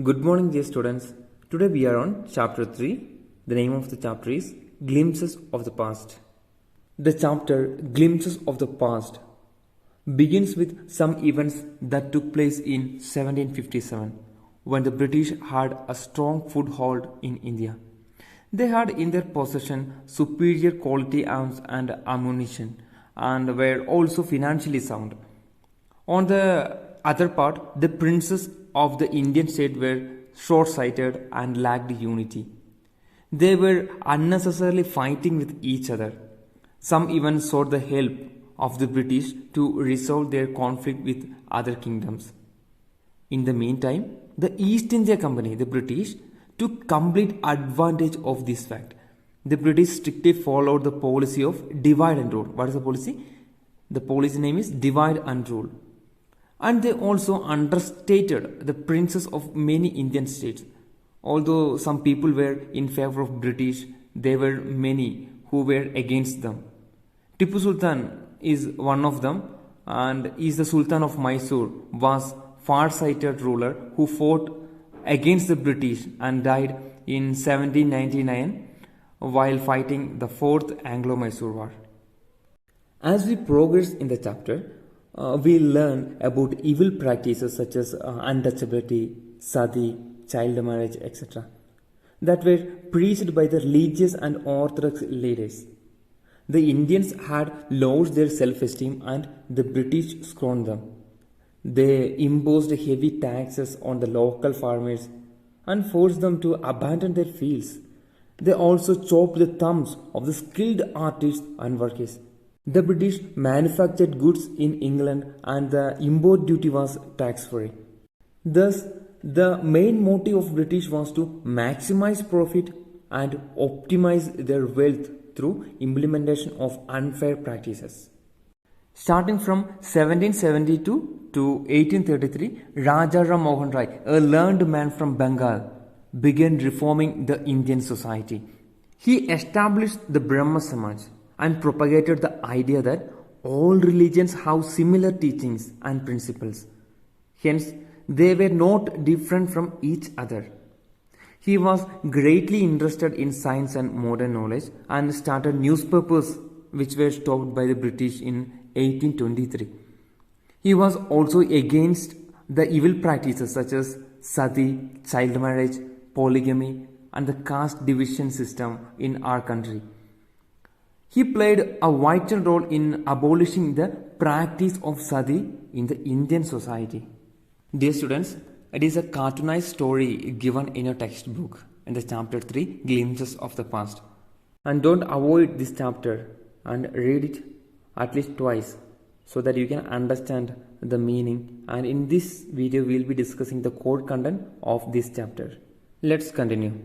Good morning, dear students. Today we are on chapter 3. The name of the chapter is Glimpses of the Past. The chapter Glimpses of the Past begins with some events that took place in 1757 when the British had a strong foothold in India. They had in their possession superior quality arms and ammunition and were also financially sound. On the other part, the princes of the Indian state were short-sighted and lacked unity. They were unnecessarily fighting with each other. Some even sought the help of the British to resolve their conflict with other kingdoms. In the meantime, the East India Company, the British, took complete advantage of this fact. The British strictly followed the policy of divide and rule. What is the policy? The policy name is divide and rule. And they also understated the princes of many Indian states. Although some people were in favor of British, there were many who were against them. Tipu Sultan is one of them and is the Sultan of Mysore, was far-sighted ruler who fought against the British and died in 1799 while fighting the Fourth Anglo-Mysore War. As we progress in the chapter, we learn about evil practices such as untouchability, sati, child marriage, etc. that were preached by the religious and orthodox leaders. The Indians had lost their self-esteem and the British scorned them. They imposed heavy taxes on the local farmers and forced them to abandon their fields. They also chopped the thumbs of the skilled artists and workers. The British manufactured goods in England and the import duty was tax-free. Thus, the main motive of British was to maximize profit and optimize their wealth through implementation of unfair practices. Starting from 1772 to 1833, Raja Ram Mohan Rai, a learned man from Bengal, began reforming the Indian society. He established the Brahma Samaj and propagated the idea that all religions have similar teachings and principles. Hence, they were not different from each other. He was greatly interested in science and modern knowledge and started newspapers which were stopped by the British in 1823. He was also against the evil practices such as sati, child marriage, polygamy, and the caste division system in our country. He played a vital role in abolishing the practice of sati in the Indian society. Dear students, it is a cartoonized story given in your textbook in the chapter 3, Glimpses of the Past. And don't avoid this chapter and read it at least twice so that you can understand the meaning. And in this video, we will be discussing the core content of this chapter. Let's continue.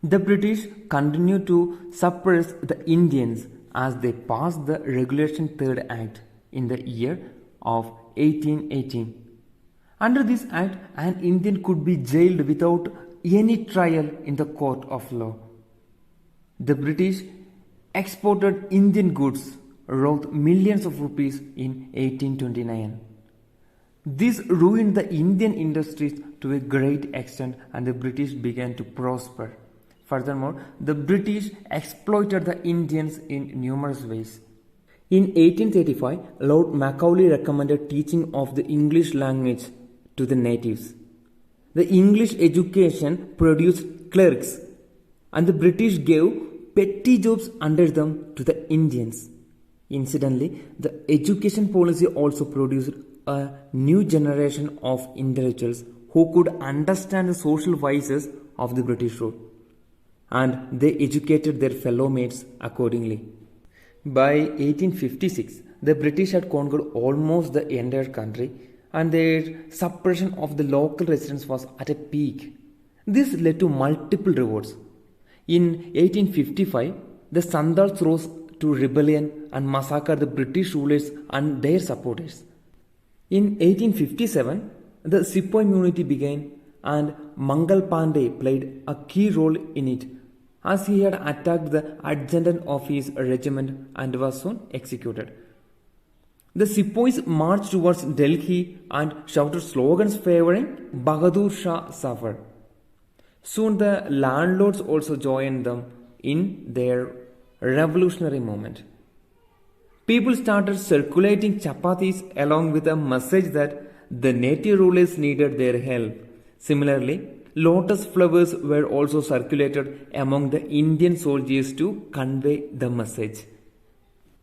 The British continued to suppress the Indians as they passed the Regulation 3rd Act in the year of 1818. Under this act, an Indian could be jailed without any trial in the court of law. The British exported Indian goods worth millions of rupees in 1829. This ruined the Indian industries to a great extent and the British began to prosper. Furthermore, the British exploited the Indians in numerous ways. In 1835, Lord Macaulay recommended teaching of the English language to the natives. The English education produced clerks and the British gave petty jobs under them to the Indians. Incidentally, the education policy also produced a new generation of intellectuals who could understand the social vices of the British rule, and they educated their fellow mates accordingly. By 1856, the British had conquered almost the entire country and their suppression of the local residents was at a peak. This led to multiple revolts. In 1855, the Sandals rose to rebellion and massacred the British rulers and their supporters. In 1857, the Sepoy Mutiny began and Mangal Pandey played a key role in it as he had attacked the adjutant of his regiment and was soon executed. The sepoys marched towards Delhi and shouted slogans favoring Bahadur Shah Zafar. Soon the landlords also joined them in their revolutionary movement. People started circulating chapatis along with a message that the native rulers needed their help. Similarly, lotus flowers were also circulated among the Indian soldiers to convey the message.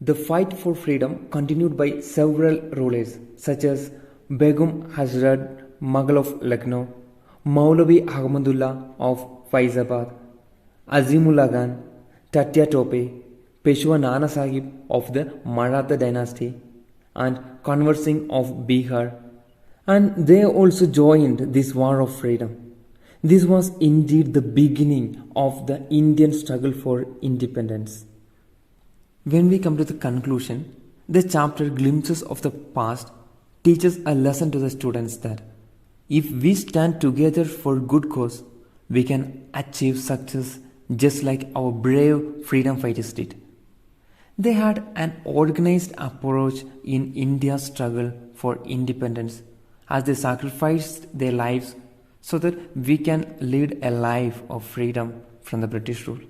The fight for freedom continued by several rulers such as Begum Hazrat Mughal of Lucknow, Maulavi Ahmadullah of Faizabad, Azimullah Khan, Tatya Tope, Peshwa Nana Sahib of the Maratha dynasty, and Kanwar Singh of Bihar, and they also joined this war of freedom. This was indeed the beginning of the Indian struggle for independence. When we come to the conclusion, the chapter Glimpses of the Past teaches a lesson to the students that if we stand together for good cause, we can achieve success just like our brave freedom fighters did. They had an organized approach in India's struggle for independence as they sacrificed their lives so that we can lead a life of freedom from the British rule.